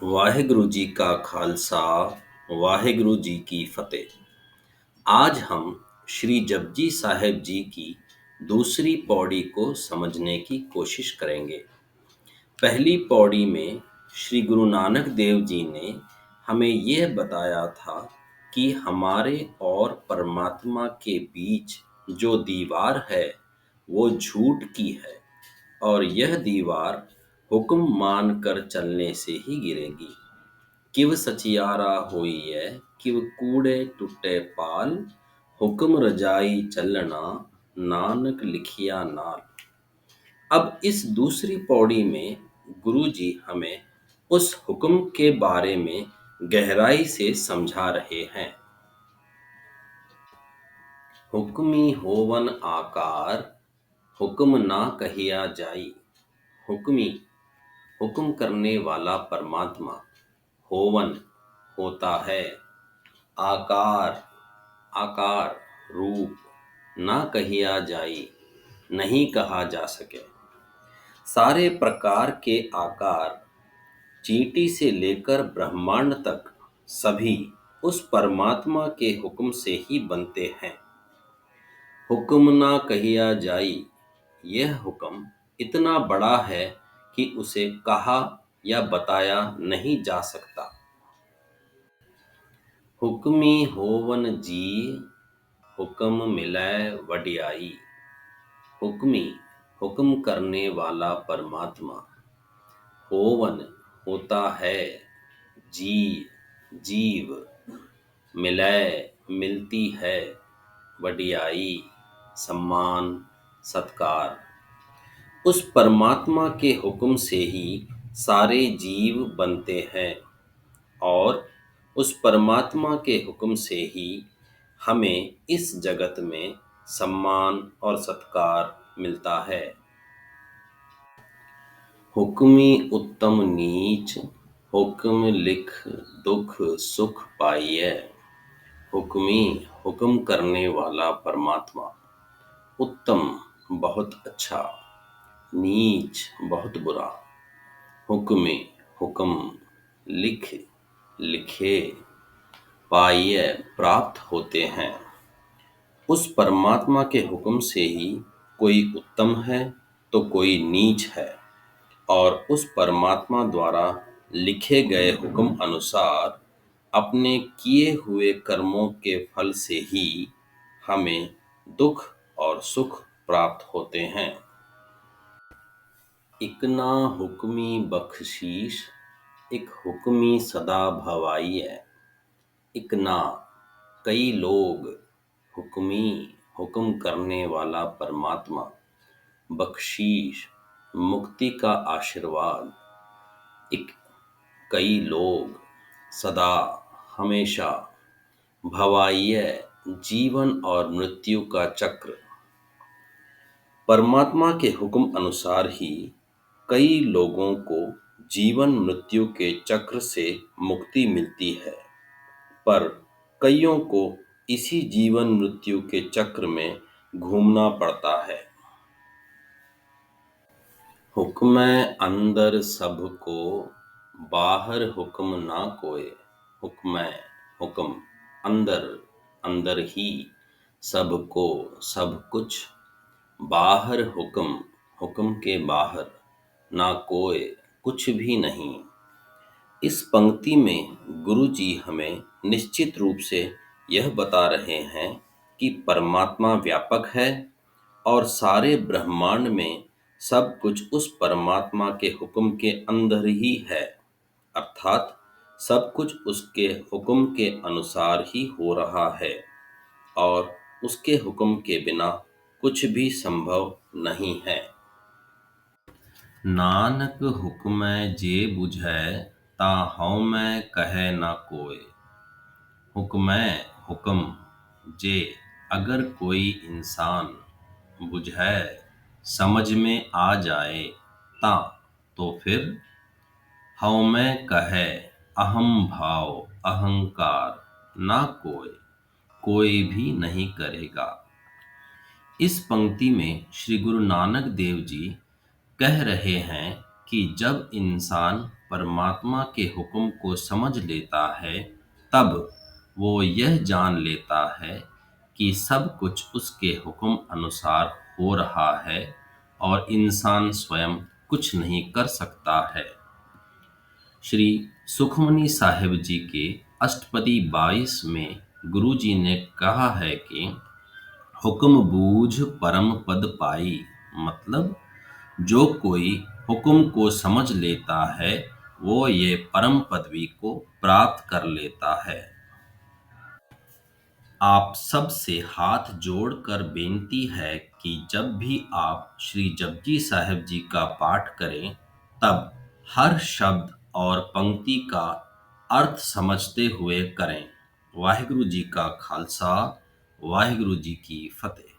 ਵਾਹਿਗੁਰੂ ਜੀ का खालसा वाहिगुरु जी की फतेह। आज हम श्री जपजी साहिब जी की दूसरी पौड़ी को समझने की कोशिश करेंगे। पहली पौड़ी में श्री गुरु नानक देव जी ने हमें यह बताया था कि हमारे और परमात्मा के बीच जो दीवार है वो झूठ की है और यह दीवार हुक्म मान कर चलने से ही गिरेगी। किव सचियारा होइए किव कूड़े टुटे पाल हुक्म रजाई चलना नानक लिखिया नाल। अब इस दूसरी पौड़ी में गुरु जी हमें उस हुक्म के बारे में गहराई से समझा रहे हैं। हुक्मी होवन आकार हुक्म ना कहिया जाई। हुक्मी हुक्म करने वाला परमात्मा, होवन होता है, आकार आकार रूप, ना कहिया जाई नहीं कहा जा सके। सारे प्रकार के आकार चींटी से लेकर ब्रह्मांड तक सभी उस परमात्मा के हुक्म से ही बनते हैं। हुक्म ना कहिया जाई, यह हुक्म इतना बड़ा है कि उसे कहा या बताया नहीं जा सकता। हुक्मी होवन जी हुक्म मिलै वडियाई। हुक्मी हुक्म करने वाला परमात्मा, होवन होता है, जी जीव, मिलै मिलती है, वडियाई सम्मान सत्कार। उस परमात्मा के हुक्म से ही सारे जीव बनते हैं और उस परमात्मा के हुक्म से ही हमें इस जगत में सम्मान और सत्कार मिलता है। हुक्मी उत्तम नीच हुक्म लिख दुख सुख पाइए। हुक्मी हुक्म करने वाला परमात्मा, उत्तम बहुत अच्छा, नीच बहुत बुरा, हुक्मे हुक्म, लिख लिखे, पाइए प्राप्त होते हैं। उस परमात्मा के हुक्म से ही कोई उत्तम है तो कोई नीच है और उस परमात्मा द्वारा लिखे गए हुक्म अनुसार अपने किए हुए कर्मों के फल से ही हमें दुख और सुख प्राप्त होते हैं। इकना हुक्मी बख्शीश एक हुक्मी सदा भवाइए। इकना कई लोग, हुक्मी हुक्म करने वाला परमात्मा, बख्शीश मुक्ति का आशीर्वाद। एक कई लोग, सदा हमेशा, भवाइए जीवन और मृत्यु का चक्र। परमात्मा के हुक्म अनुसार ही कई लोगों को जीवन मृत्यु के चक्र से मुक्ति मिलती है, पर कईयों को इसी जीवन मृत्यु के चक्र में घूमना पड़ता है। हुक्मै अंदर सबको बाहर हुक्म ना कोय। हुक्मै हुक्म अंदर अंदर ही, सबको सब कुछ, बाहर हुक्म हुक्म के बाहर, ना कोय कुछ भी नहीं। इस पंक्ति में गुरु जी हमें निश्चित रूप से यह बता रहे हैं कि परमात्मा व्यापक है और सारे ब्रह्मांड में सब कुछ उस परमात्मा के हुक्म के अंदर ही है, अर्थात सब कुछ उसके हुक्म के अनुसार ही हो रहा है और उसके हुक्म के बिना कुछ भी संभव नहीं है। नानक हुक्मै जे बुझै ता हउमै कहे ना कोय। हुक्मै हुक्म जे अगर कोई इंसान बुझै समझ में आ जाए ता तो फिर हउमै कहे अहम भाव अहंकार ना कोय कोई भी नहीं करेगा। इस पंक्ति में श्री गुरु नानक देव जी कह रहे हैं कि जब इंसान परमात्मा के हुक्म को समझ लेता है, तब वो यह जान लेता है कि सब कुछ उसके हुक्म अनुसार हो रहा है और इंसान स्वयं कुछ नहीं कर सकता है। श्री सुखमनी साहिब जी के अष्टपदी 22 में गुरु जी ने कहा है कि हुक्म बूझ परम पद पाई, मतलब जो कोई हुक्म को समझ लेता है वो ये परम पदवी को प्राप्त कर लेता है। आप सब से हाथ जोड़कर बेनती है कि जब भी आप श्री जपजी साहिब जी का पाठ करें, तब हर शब्द और पंक्ति का अर्थ समझते हुए करें। वाहिगुरु जी का खालसा, वाहिगुरु जी की फतेह।